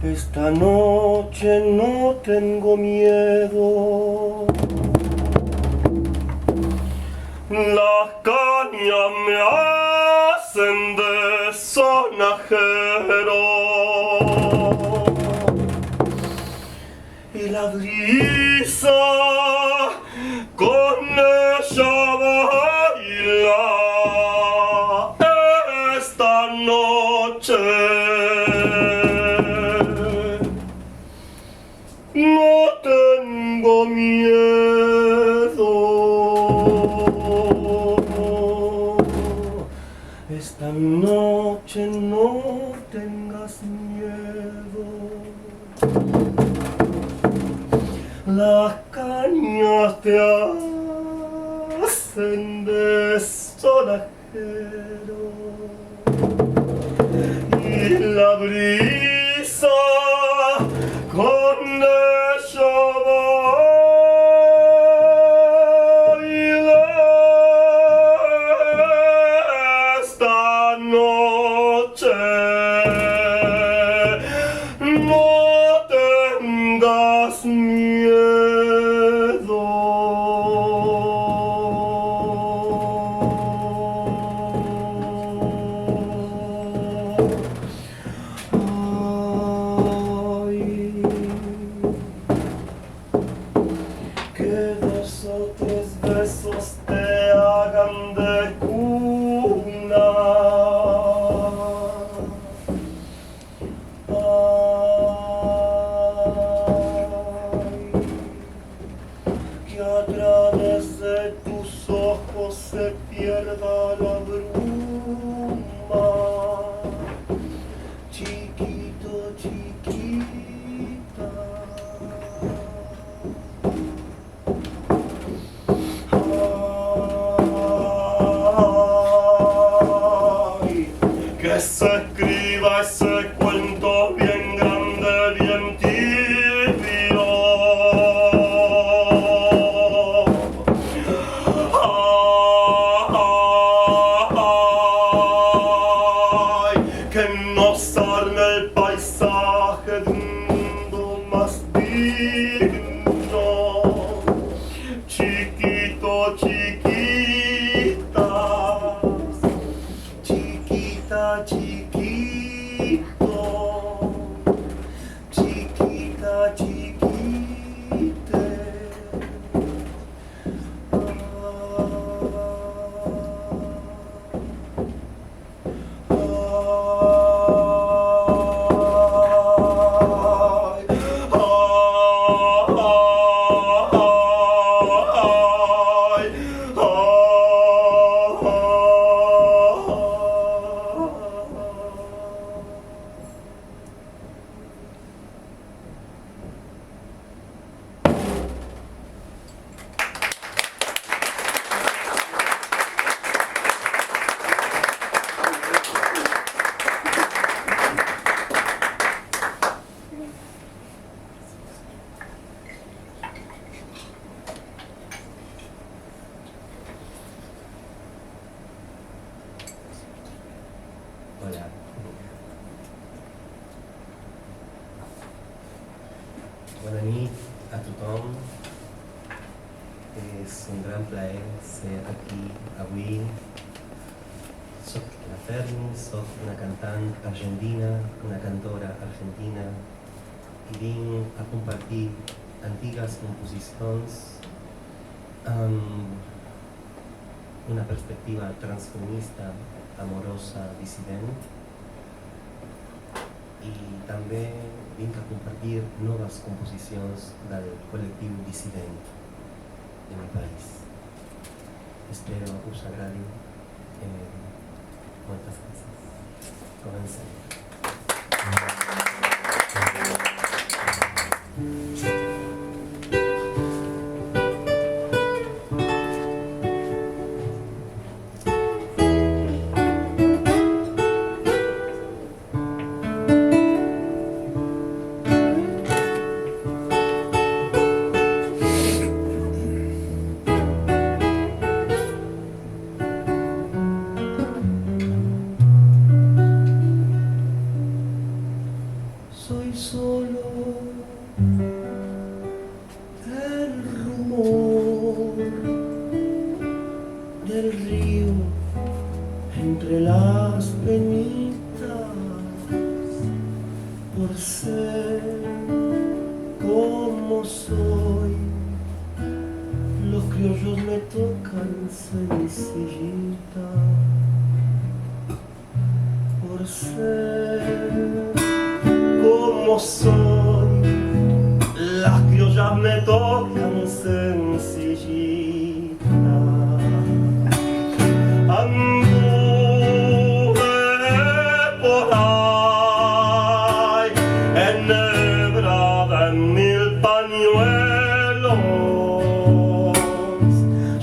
Esta noche no tengo miedo. Las cañas me hacen de sonajero y la brisa con ella baila esta noche. No tengo miedo. Esta noche no tengas miedo. Las cañas te hacen de sonajero y la brisa con ella baila esta noche. No tengas miedo. Que dos o tres besos te hagan de cuna. Ay, que a través de tus ojos se pierda la bruma. Chiquito, chiquita. Que se escriba ese cuento bien grande, bien tibio. Ay, que nos arme el paisaje de un mundo más digno. Chiquito, chiquita. Chiquita, chiquito, chiquita, chiquite. Hola. Bona nit a tothom. És un gran plaer ser aquí avui. Soc la Ferni, soc una cantant argentina, una cantora argentina i vinc a compartir antigues composicions amb una perspectiva transfeminista, amorosa, dissident, i també vinc a compartir noves composicions del col·lectiu dissident de mi país. Espero us agradi. Moltes gràcies. Comencem. criollos me tocan sencillita por ser como soy. Las criollas me tocan sencillita. Anduve por ahí enhebrada en 1000 pañuelos.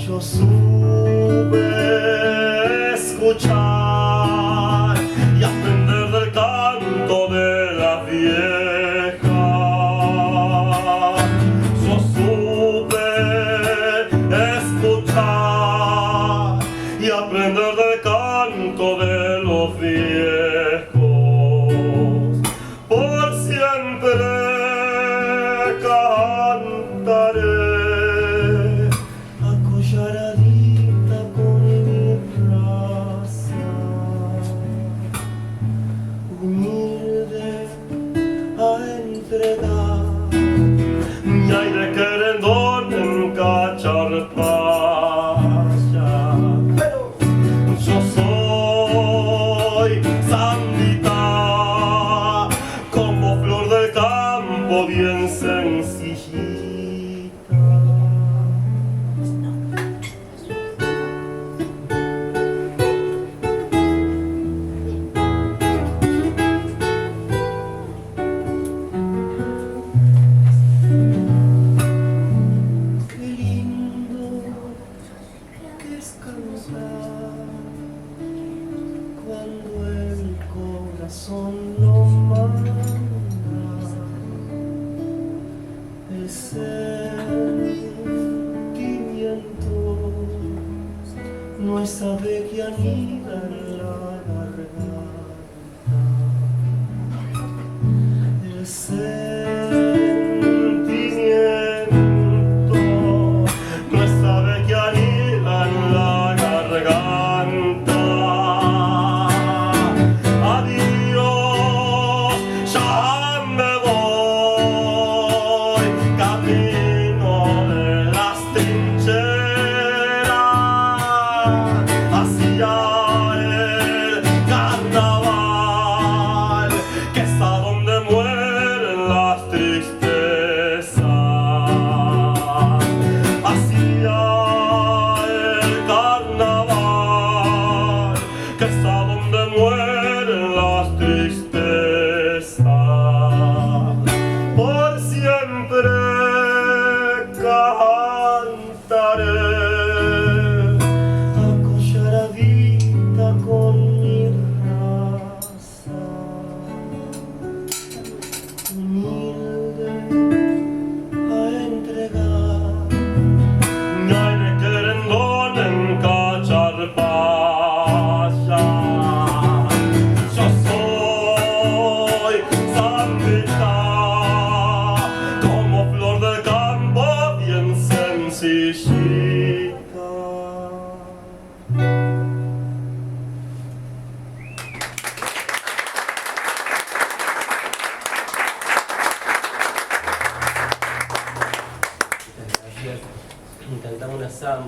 Yo supe escuchar y aprender del canto de la vieja. Yo supe escuchar y aprender del canto de los viejos. Por siempre cantaré acolladita con mi raza, humilde a entregar mi aire querendón en cacharpaya. Yo soy sandita, como flor del campo, bien sencillita. Qué lindo que es cantar cuando el corazón lo manda. El sentimiento no es ave que anida en la garganta. El sentimiento no es ave que anida en la garganta. Adiós, ya me voy, camino de las trincheras hacia el carnaval, que es a donde mueren las tristezas. Hacia el carnaval, que es a donde mueren las tristezas. Por siempre cantaré acolladita con mi raza, humilde a entregar mi aire querendón en cacharpaya. Yo soy sandita, como flor del campo, bien sencillita. Ayer cantamos una samba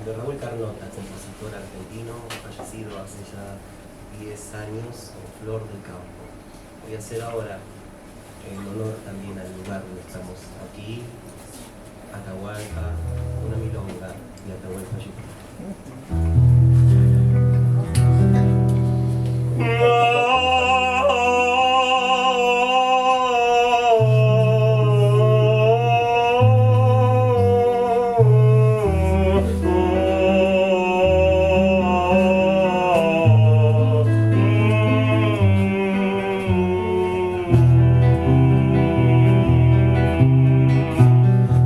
de Raúl Carnota, compositor argentino, fallecido hace ya 10 años, en Flor del Campo. Voy a hacer ahora, en honor también al lugar donde estamos aquí, Atahualpa, una milonga de Atahualpa Yupanqui.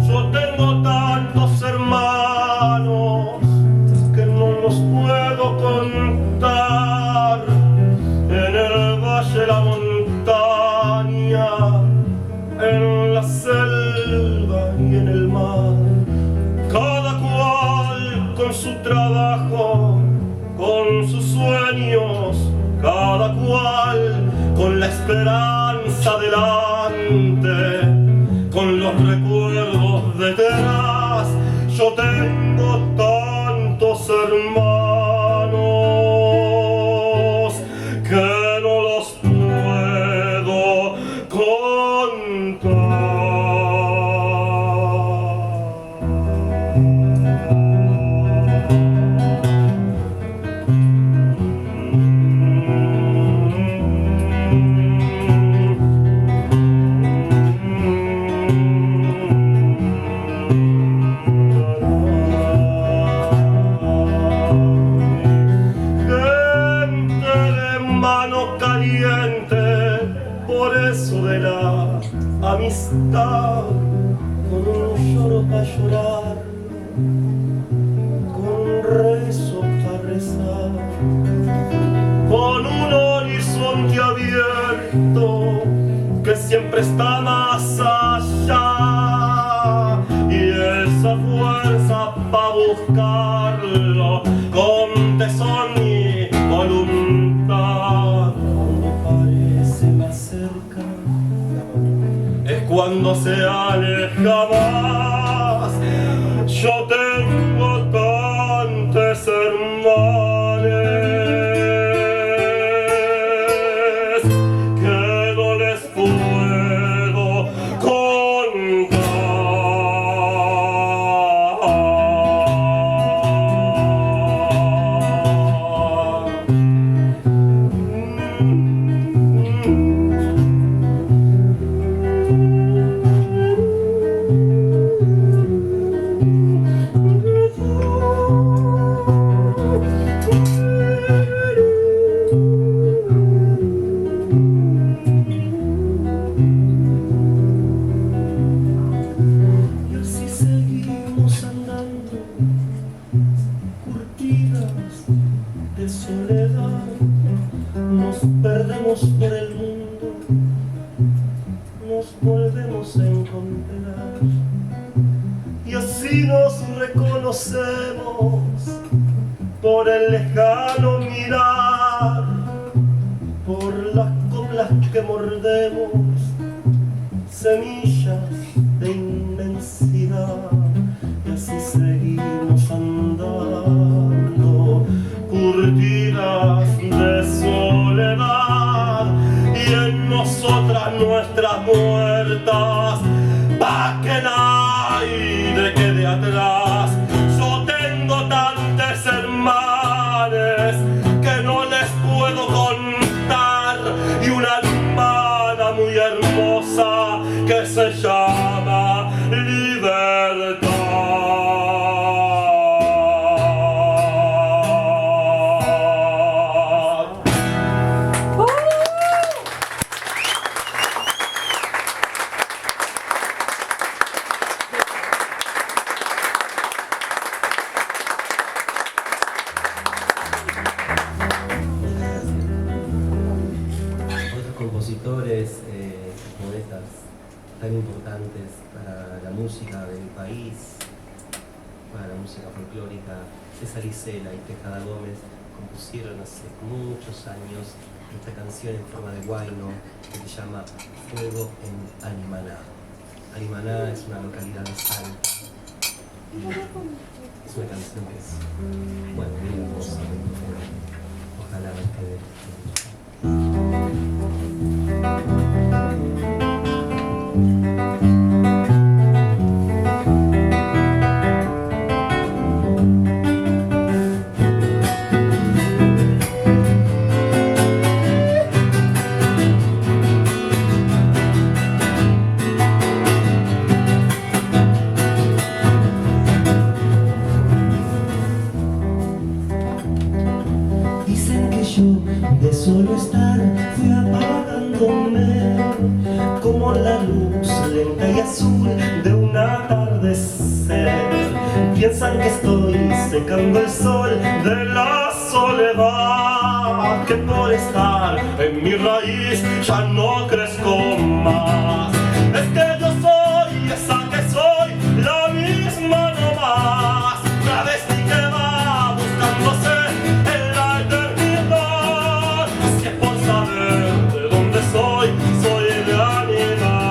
Yo tengo tantos hermanos que no los puedo contar. En el valle, la montaña, en la selva y en el mar, cada cual con su trabajo, con sus sueños, cada cual con la esperanza delante, con los recuerdos detrás. Yo tengo tantos hermanos que no los puedo contar. Amistad, con un lloro para llorar, con un rezo para rezar, con un horizonte abierto que siempre está más allá, y esa fuerza para buscarlo con tesón y voluntad. Cuando parece más cerca, cuando se aleja más. Yo tengo tantos hermanos que no les puedo contar. Por el mundo nos volvemos a encontrar, y así nos reconocemos por el lejano mirar, por las coplas que mordemos, semillas de inmensidad, y así seguimos andando, curtidas de soledad, y en nosotras nuestras muertas, pa' que nadie quede atrás. Yo tengo tantos hermanos que no les puedo contar, y una hermana muy hermosa que se llama Libertad. Compositores, poetas tan importantes para la música de mi país, para la música folclórica. César Isela y Tejada Gómez compusieron hace muchos años esta canción en forma de guayno que se llama Fuego en Animaná. Animaná es una localidad de Salta y es una canción que es, bueno, muy hermosa, ojalá me quede. De solo estar fui apagándome como la luz lenta y azul de un atardecer. Piensan que estoy secando el sol de la soledad, que por estar en mi raíz ya no crezco más. Es que yo soy esa que soy, la misma no más, travesti que va buscándose en la eternidad. Si es por saber de dónde soy de Animaná.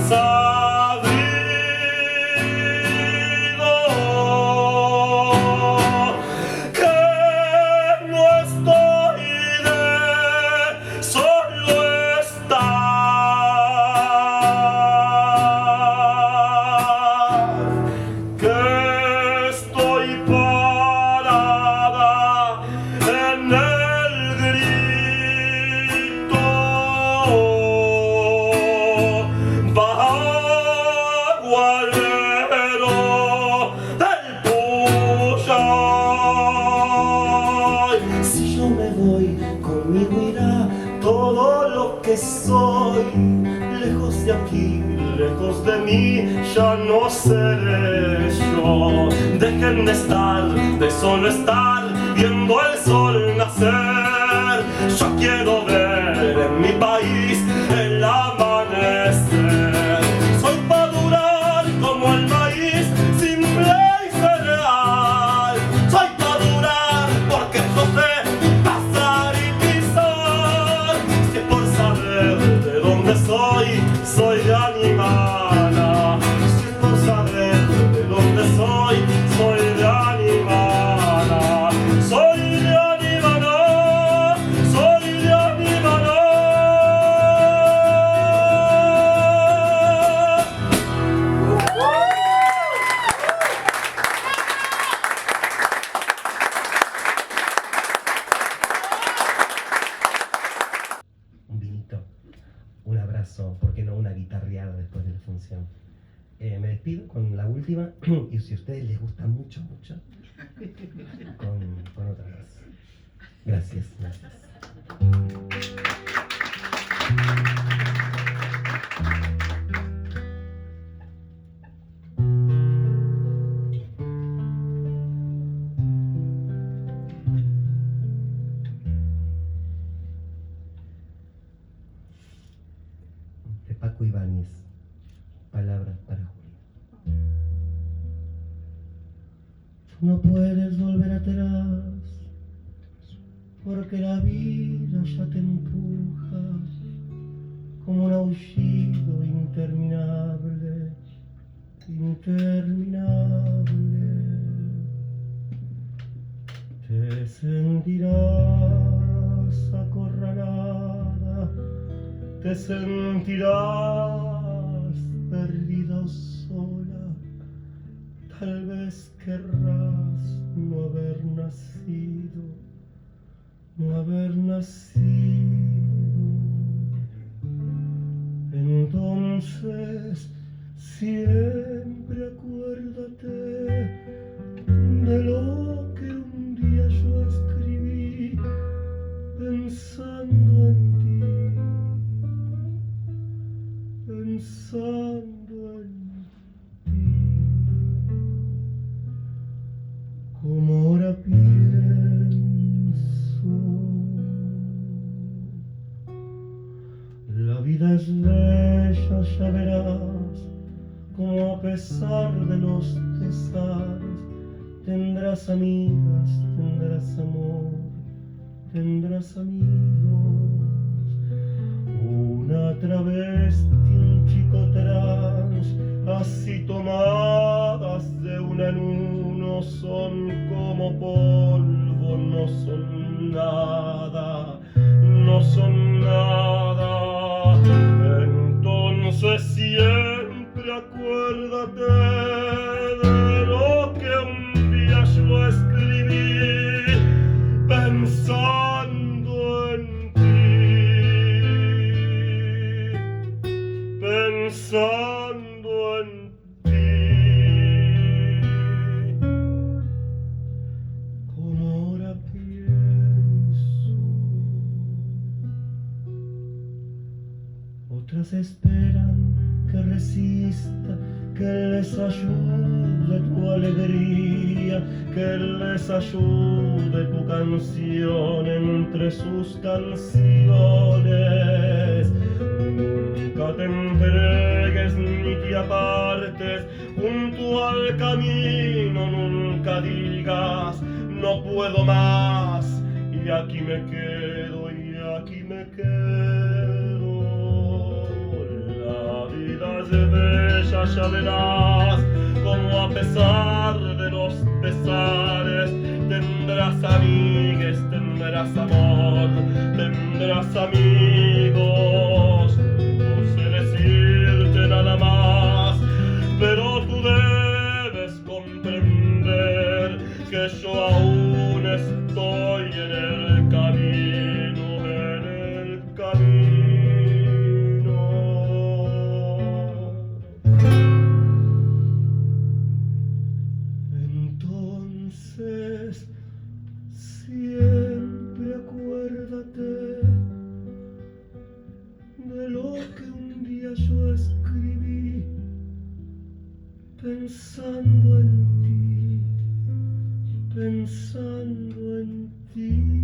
sabido que no estoy de solo estar, que estoy parada en el grito bagualero del Puyay. Si yo me voy, conmigo irá todo lo que soy. Lejos de aquí, lejos de mí, ya no seré yo. Dejen de estar, de solo estar, viendo el sol nacer. Yo quiero ver en mi país el amanecer. Soy pa' durar como el maíz, simple y cereal. Soy pa' durar porque yo sé pasar y pisar. Si es por saber de dónde soy, soy de Animana. Si es por saber de dónde soy, soy de Animana. Soy de Animana, soy de Animana. Un vinito, un abrazo, ¿por qué no una guitarreada después de la función? Me despido con la última, y si a ustedes les gusta mucho, con otra más. Gracias, gracias. De Paco Ibáñez, palabras para Julia. Tú no puedes volver atrás, porque la vida ya te empuja como un aullido interminable, interminable. Te sentirás acorralada, te sentirás perdida o sola. Tal vez querrás no haber nacido, no haber nacido. Entonces siempre acuérdate de lo que un día yo escribí pensando en ti, pensando en ti. Como ahora pienso, la vida es bella, ya verás, como a pesar de los pesares, tendrás amigas, tendrás amor, tendrás amigos. Una travesti, un chico trans, así tomadas de una en uno, son como polvo, no son nada, no son nada. Entonces siempre acuérdate de lo que un día yo escribí pensando en ti, pensando en ti. Como ahora pienso, otras esperan que resista, que les ayude tu alegría, que les ayude tu canción entre sus canciones. Nunca te entregues ni te apartes junto al camino, nunca digas no puedo más y aquí me quedo, y aquí me quedo. La vida es ella ya verás como a pesar de los pesares tendrás amigues, tendrás amor, tendrás amigos. No sé decirte nada más, pero tú debes comprender que yo aún estoy en el camino, en el camino. Entonces, siempre acuérdate de lo que un día yo escribí, pensando en ti, pensando en ti.